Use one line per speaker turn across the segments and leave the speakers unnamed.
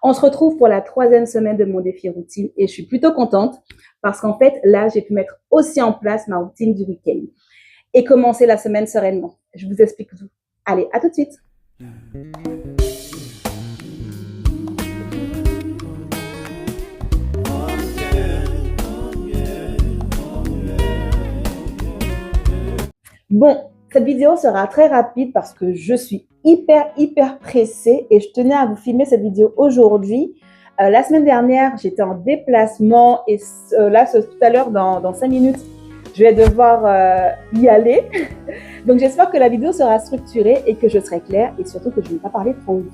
On se retrouve pour la 3e semaine de mon défi routine et je suis plutôt contente parce qu'en fait, là, j'ai pu mettre aussi en place ma routine du week-end et commencer la semaine sereinement. Je vous explique tout. Allez, à tout de suite. Bon, cette vidéo sera très rapide parce que je suis hyper pressée et je tenais à vous filmer cette vidéo aujourd'hui. La semaine dernière, j'étais en déplacement et là, tout à l'heure, dans 5 minutes, je vais devoir y aller. Donc, j'espère que la vidéo sera structurée et que je serai claire et surtout que je ne vais pas parler trop vite.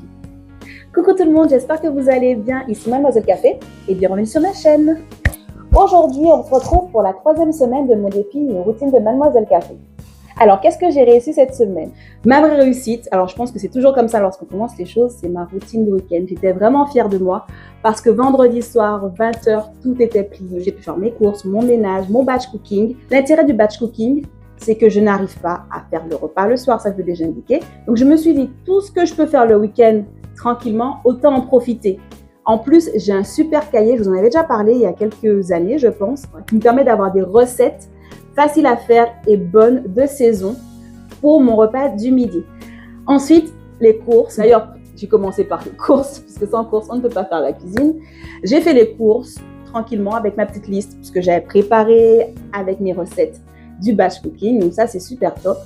Coucou tout le monde, j'espère que vous allez bien. Ici Mademoiselle Café et bienvenue sur ma chaîne. Aujourd'hui, on se retrouve pour la 3e semaine de mon défi, une routine de Mademoiselle Café. Alors, qu'est-ce que j'ai réussi cette semaine? Ma vraie réussite, alors je pense que c'est toujours comme ça lorsqu'on commence les choses, c'est ma routine de week-end. J'étais vraiment fière de moi parce que vendredi soir, 20h, tout était plié. J'ai pu faire mes courses, mon ménage, mon batch cooking. L'intérêt du batch cooking, c'est que je n'arrive pas à faire le repas le soir, ça je l'ai déjà indiqué. Donc, je me suis dit, tout ce que je peux faire le week-end tranquillement, autant en profiter. En plus, j'ai un super cahier, je vous en avais déjà parlé il y a quelques années, je pense, qui me permet d'avoir des recettes faciles à faire et bonnes de saison pour mon repas du midi. Ensuite, les courses. D'ailleurs, j'ai commencé par les courses, puisque sans courses, on ne peut pas faire la cuisine. J'ai fait les courses tranquillement avec ma petite liste, puisque j'avais préparé avec mes recettes du batch cooking. Donc ça, c'est super top.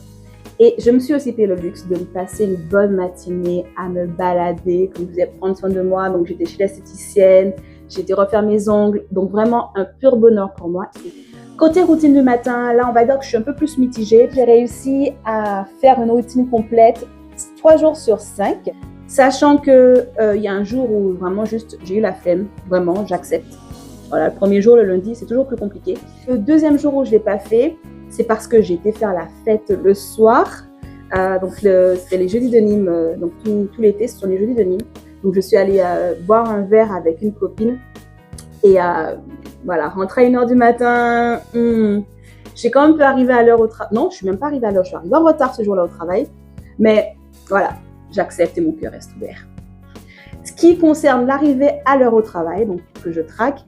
Et je me suis aussi fait le luxe de me passer une bonne matinée à me balader, comme je disais, prendre soin de moi. Donc, j'étais chez l'esthéticienne, j'ai été refaire mes ongles. Donc, vraiment un pur bonheur pour moi. Côté routine du matin, là, on va dire que je suis un peu plus mitigée. J'ai réussi à faire une routine complète 3 jours sur 5, sachant qu'il y a un jour où vraiment juste j'ai eu la flemme. Vraiment, j'accepte. Voilà, le premier jour, le lundi, c'est toujours plus compliqué. Le deuxième jour où je ne l'ai pas fait, c'est parce que j'ai été faire la fête le soir. Donc, c'était les jeudis de Nîmes. Donc, tout l'été, ce sont les jeudis de Nîmes. Donc, je suis allée boire un verre avec une copine. Et voilà, rentrer à 1h du matin. J'ai quand même pu arriver à l'heure au travail. Non, je ne suis même pas arrivée à l'heure. Je suis arrivée en retard ce jour-là au travail. Mais voilà, j'accepte et mon cœur reste ouvert. Ce qui concerne l'arrivée à l'heure au travail, donc que je traque,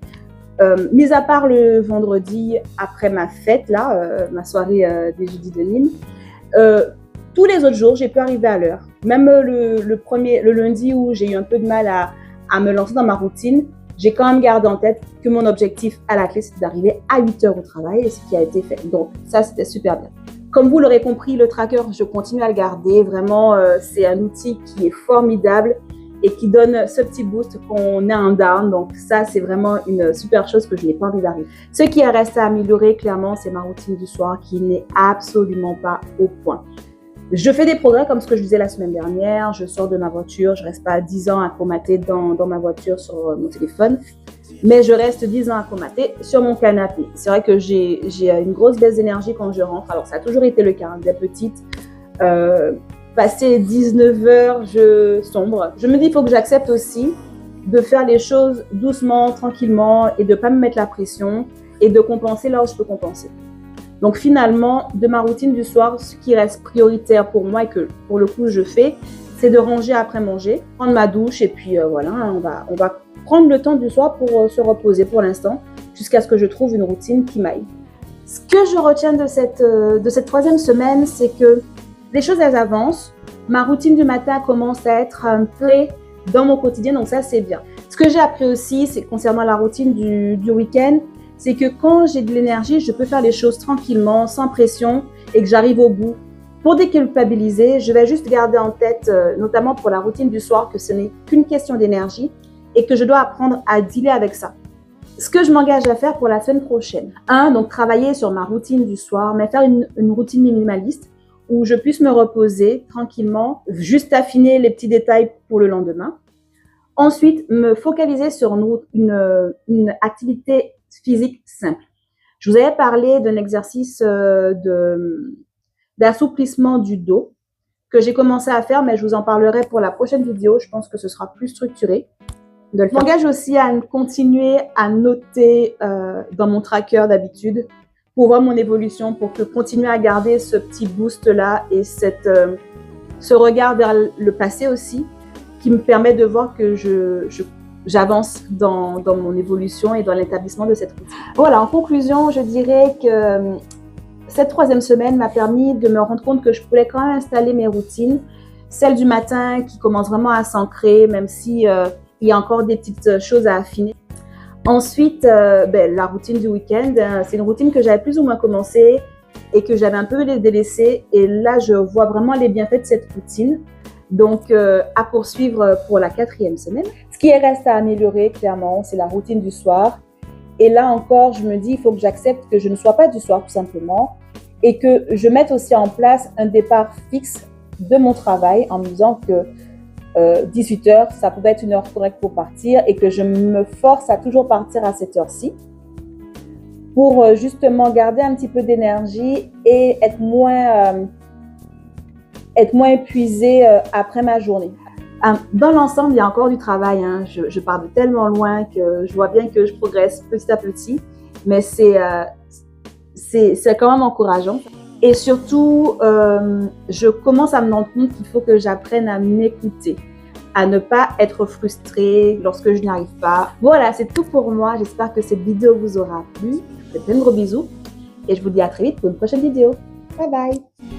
mis à part le vendredi après ma fête, là, ma soirée des jeudis de Nîmes, tous les autres jours, j'ai pu arriver à l'heure. Même le lundi où j'ai eu un peu de mal à me lancer dans ma routine, j'ai quand même gardé en tête que mon objectif à la clé, c'était d'arriver à 8h au travail et ce qui a été fait. Donc, ça, c'était super bien. Comme vous l'aurez compris, le tracker, je continue à le garder. Vraiment, c'est un outil qui est formidable et qui donne ce petit boost qu'on a en down. Donc ça, c'est vraiment une super chose que je n'ai pas envie d'arriver. Ce qui reste à améliorer, clairement, c'est ma routine du soir qui n'est absolument pas au point. Je fais des progrès comme ce que je disais la semaine dernière. Je sors de ma voiture, je ne reste pas 10 ans à comater dans ma voiture sur mon téléphone, mais je reste 10 ans à comater sur mon canapé. C'est vrai que j'ai une grosse baisse d'énergie quand je rentre. Alors ça a toujours été le cas, hein, dès petite. Passé 19h, je sombre. Je me dis, il faut que j'accepte aussi de faire les choses doucement, tranquillement et de ne pas me mettre la pression et de compenser là où je peux compenser. Donc finalement, de ma routine du soir, ce qui reste prioritaire pour moi et que pour le coup je fais, c'est de ranger après manger, prendre ma douche et puis voilà, on va prendre le temps du soir pour se reposer pour l'instant jusqu'à ce que je trouve une routine qui m'aille. Ce que je retiens de cette 3e semaine, c'est que les choses, elles avancent. Ma routine du matin commence à être prête dans mon quotidien, donc ça, c'est bien. Ce que j'ai appris aussi, c'est concernant la routine du week-end, c'est que quand j'ai de l'énergie, je peux faire les choses tranquillement, sans pression et que j'arrive au bout. Pour déculpabiliser, je vais juste garder en tête, notamment pour la routine du soir, que ce n'est qu'une question d'énergie et que je dois apprendre à dealer avec ça. Ce que je m'engage à faire pour la semaine prochaine. Donc travailler sur ma routine du soir, mais faire une routine minimaliste où je puisse me reposer tranquillement, juste affiner les petits détails pour le lendemain. Ensuite, me focaliser sur une activité physique simple. Je vous avais parlé d'un exercice d'assouplissement du dos que j'ai commencé à faire, mais je vous en parlerai pour la prochaine vidéo. Je pense que ce sera plus structuré. Je m'engage aussi à continuer à noter dans mon tracker d'habitude pour voir mon évolution, pour continuer à garder ce petit boost-là et ce regard vers le passé aussi, qui me permet de voir que je j'avance dans mon évolution et dans l'établissement de cette routine. Voilà, en conclusion, je dirais que cette 3e semaine m'a permis de me rendre compte que je pouvais quand même installer mes routines, celle du matin qui commence vraiment à s'ancrer, même si il y a encore des petites choses à affiner. Ensuite, la routine du week-end, c'est une routine que j'avais plus ou moins commencée et que j'avais un peu délaissée. Et là, je vois vraiment les bienfaits de cette routine. Donc, à poursuivre pour la 4e semaine. Ce qui reste à améliorer, clairement, c'est la routine du soir. Et là encore, je me dis, il faut que j'accepte que je ne sois pas du soir, tout simplement, et que je mette aussi en place un départ fixe de mon travail en me disant que 18 heures, ça pouvait être une heure correcte pour partir et que je me force à toujours partir à cette heure-ci pour justement garder un petit peu d'énergie et être moins épuisée après ma journée. Dans l'ensemble, il y a encore du travail. Hein. Je pars de tellement loin que je vois bien que je progresse petit à petit, mais c'est quand même encourageant. Et surtout, je commence à me rendre compte qu'il faut que j'apprenne à m'écouter, à ne pas être frustrée lorsque je n'y arrive pas. Voilà, c'est tout pour moi. J'espère que cette vidéo vous aura plu. Je vous fais plein de gros bisous et je vous dis à très vite pour une prochaine vidéo. Bye bye!